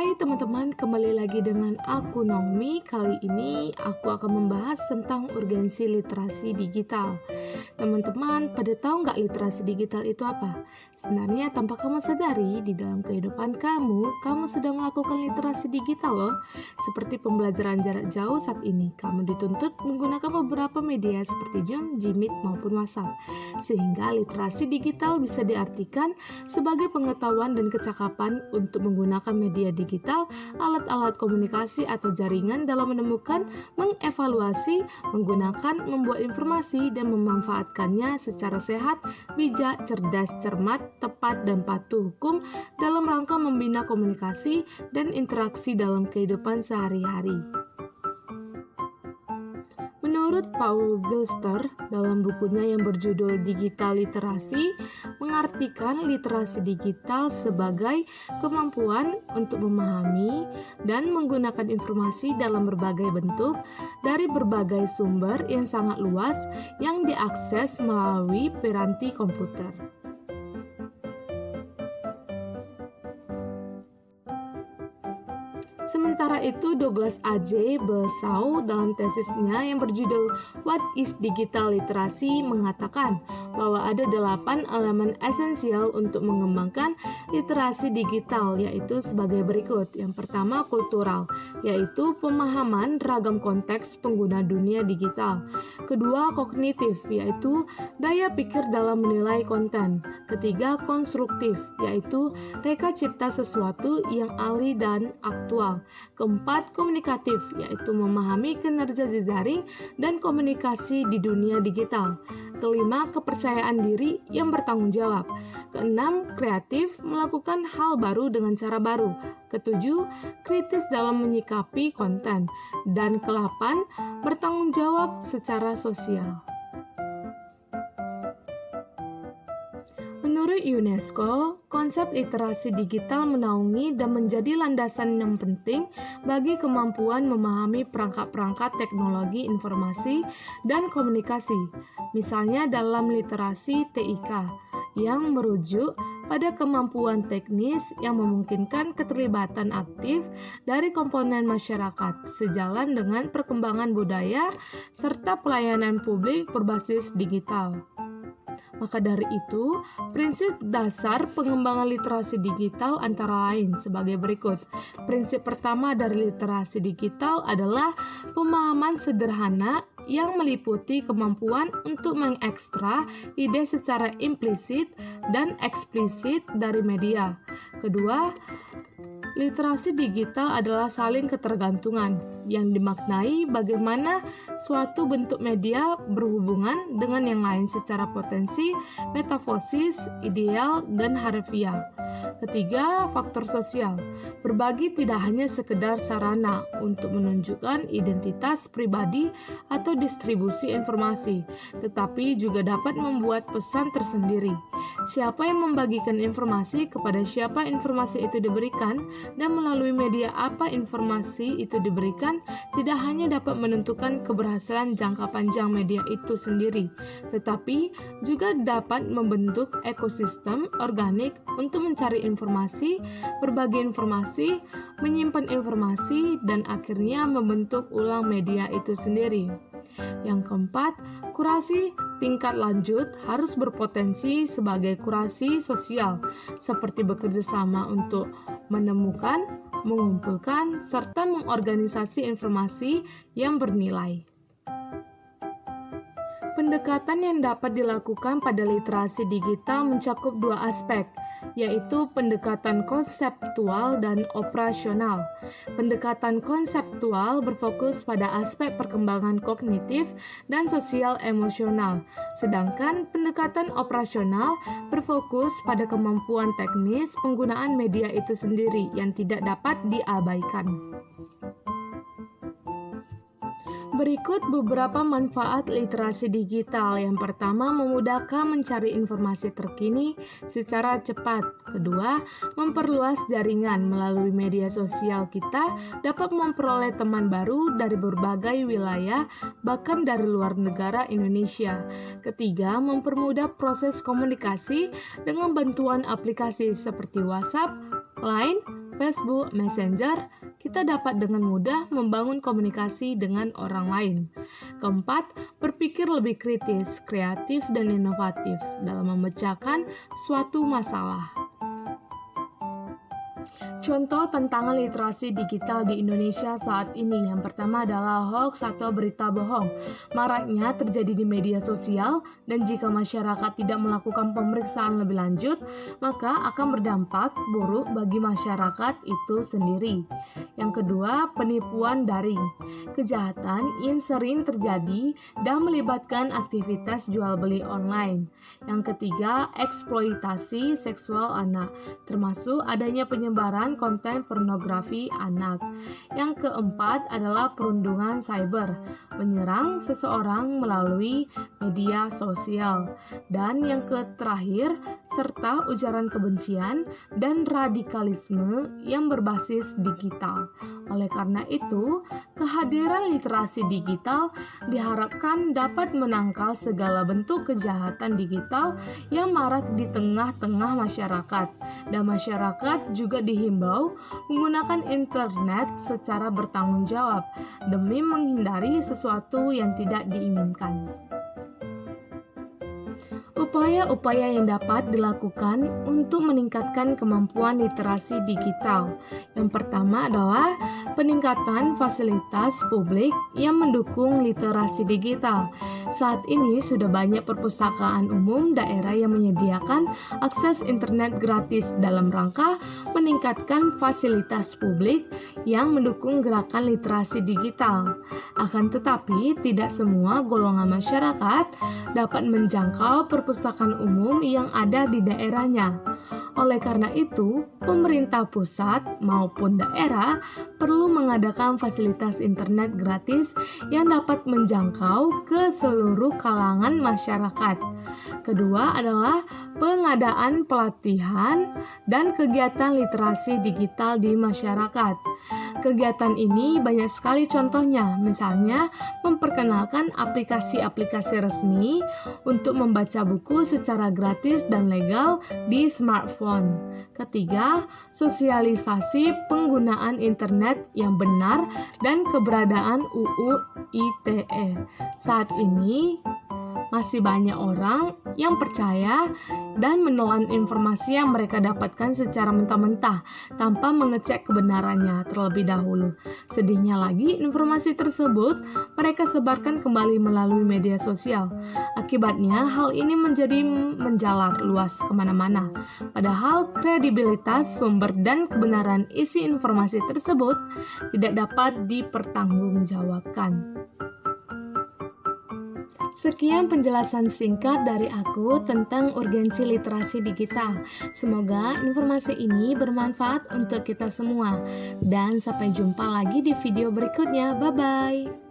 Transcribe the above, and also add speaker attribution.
Speaker 1: Hai teman-teman, kembali lagi dengan aku Naomi. Kali ini aku akan membahas tentang urgensi literasi digital. Teman-teman, pada tahu nggak literasi digital itu apa? Sebenarnya tanpa kamu sadari, di dalam kehidupan kamu sedang melakukan literasi digital loh. Seperti pembelajaran jarak jauh saat ini, kamu dituntut menggunakan beberapa media seperti Zoom, Jmeet, maupun WhatsApp. Sehingga literasi digital bisa diartikan sebagai pengetahuan dan kecakapan untuk menggunakan media digital, alat-alat komunikasi atau jaringan dalam menemukan, mengevaluasi, menggunakan, membuat informasi, dan memanfaatkannya secara sehat, bijak, cerdas, cermat, tepat, dan patuh hukum dalam rangka membina komunikasi dan interaksi dalam kehidupan sehari-hari. Menurut Paul Gilster, dalam bukunya yang berjudul Digital Literasi, mengartikan literasi digital sebagai kemampuan untuk memahami dan menggunakan informasi dalam berbagai bentuk dari berbagai sumber yang sangat luas yang diakses melalui piranti komputer. Sementara itu, Douglas A.J. Belsaw dalam tesisnya yang berjudul What is Digital Literacy mengatakan bahwa ada 8 elemen esensial untuk mengembangkan literasi digital, yaitu sebagai berikut. Yang pertama, kultural, yaitu pemahaman ragam konteks pengguna dunia digital. Kedua, kognitif, yaitu daya pikir dalam menilai konten. Ketiga, konstruktif, yaitu reka cipta sesuatu yang ahli dan aktual. Keempat, komunikatif, yaitu memahami kinerja jejaring dan komunikasi di dunia digital. Kelima, kepercayaan diri yang bertanggung jawab. Keenam, kreatif, melakukan hal baru dengan cara baru. Ketujuh, kritis dalam menyikapi konten. Dan kelapan, bertanggung jawab secara sosial. Menurut UNESCO, konsep literasi digital menaungi dan menjadi landasan yang penting bagi kemampuan memahami perangkat-perangkat teknologi informasi dan komunikasi, misalnya dalam literasi TIK, yang merujuk pada kemampuan teknis yang memungkinkan keterlibatan aktif dari komponen masyarakat, sejalan dengan perkembangan budaya serta pelayanan publik berbasis digital. Maka dari itu, prinsip dasar pengembangan literasi digital antara lain sebagai berikut. Prinsip pertama dari literasi digital adalah pemahaman sederhana yang meliputi kemampuan untuk mengekstra ide secara implisit dan eksplisit dari media. Kedua, literasi digital adalah saling ketergantungan yang dimaknai bagaimana suatu bentuk media berhubungan dengan yang lain secara potensi, metafosis, ideal, dan harfiah. Ketiga, faktor sosial. Berbagi tidak hanya sekedar sarana untuk menunjukkan identitas pribadi atau distribusi informasi, tetapi juga dapat membuat pesan tersendiri. Siapa yang membagikan informasi, kepada siapa informasi itu diberikan, dan melalui media apa informasi itu diberikan, tidak hanya dapat menentukan keberhasilan jangka panjang media itu sendiri, tetapi juga dapat membentuk ekosistem organik untuk mencari informasi, berbagi informasi, menyimpan informasi, dan akhirnya membentuk ulang media itu sendiri. Yang keempat, kurasi tingkat lanjut harus berpotensi sebagai kurasi sosial, seperti bekerja sama untuk menemukan, mengumpulkan, serta mengorganisasi informasi yang bernilai. Pendekatan yang dapat dilakukan pada literasi digital mencakup 2 aspek, yaitu pendekatan konseptual dan operasional. Pendekatan konseptual berfokus pada aspek perkembangan kognitif dan sosial emosional, sedangkan pendekatan operasional berfokus pada kemampuan teknis penggunaan media itu sendiri yang tidak dapat diabaikan. Berikut beberapa manfaat literasi digital. Yang pertama, memudahkan mencari informasi terkini secara cepat. Kedua, memperluas jaringan. Melalui media sosial kita dapat memperoleh teman baru dari berbagai wilayah, bahkan dari luar negara Indonesia. Ketiga, mempermudah proses komunikasi dengan bantuan aplikasi seperti WhatsApp, Line, Facebook, Messenger, kita dapat dengan mudah membangun komunikasi dengan orang lain. Keempat, berpikir lebih kritis, kreatif, dan inovatif dalam memecahkan suatu masalah. Contoh tantangan literasi digital di Indonesia saat ini. Yang pertama adalah hoax atau berita bohong. Maraknya terjadi di media sosial, dan jika masyarakat tidak melakukan pemeriksaan lebih lanjut, maka akan berdampak buruk bagi masyarakat itu sendiri. Yang kedua, penipuan daring. Kejahatan yang sering terjadi dan melibatkan aktivitas jual beli online. Yang ketiga, eksploitasi seksual anak, termasuk adanya penyebaran konten pornografi anak. Yang keempat adalah perundungan cyber, menyerang seseorang melalui media sosial. Dan yang terakhir, serta ujaran kebencian dan radikalisme yang berbasis digital. Oleh karena itu, kehadiran literasi digital diharapkan dapat menangkal segala bentuk kejahatan digital yang marak di tengah-tengah masyarakat. Dan masyarakat juga dihimbau menggunakan internet secara bertanggung jawab demi menghindari sesuatu yang tidak diinginkan. Upaya-upaya yang dapat dilakukan untuk meningkatkan kemampuan literasi digital. Yang pertama adalah peningkatan fasilitas publik yang mendukung literasi digital. Saat ini sudah banyak perpustakaan umum daerah yang menyediakan akses internet gratis dalam rangka meningkatkan fasilitas publik yang mendukung gerakan literasi digital. Akan tetapi, tidak semua golongan masyarakat dapat menjangkau perpustakaan umum yang ada di daerahnya. Oleh karena itu, pemerintah pusat maupun daerah perlu mengadakan fasilitas internet gratis yang dapat menjangkau ke seluruh kalangan masyarakat. Kedua adalah pengadaan pelatihan dan kegiatan literasi digital di masyarakat. Kegiatan ini banyak sekali contohnya, misalnya memperkenalkan aplikasi-aplikasi resmi untuk membaca buku secara gratis dan legal di smartphone. Ketiga, sosialisasi penggunaan internet yang benar dan keberadaan UU ITE. Saat ini, masih banyak orang yang percaya dan menelan informasi yang mereka dapatkan secara mentah-mentah tanpa mengecek kebenarannya terlebih dahulu. Sedihnya lagi, informasi tersebut mereka sebarkan kembali melalui media sosial. Akibatnya, hal ini menjadi menjalar luas kemana-mana. Padahal kredibilitas sumber dan kebenaran isi informasi tersebut tidak dapat dipertanggungjawabkan. Sekian penjelasan singkat dari aku tentang urgensi literasi digital. Semoga informasi ini bermanfaat untuk kita semua. Dan sampai jumpa lagi di video berikutnya. Bye-bye.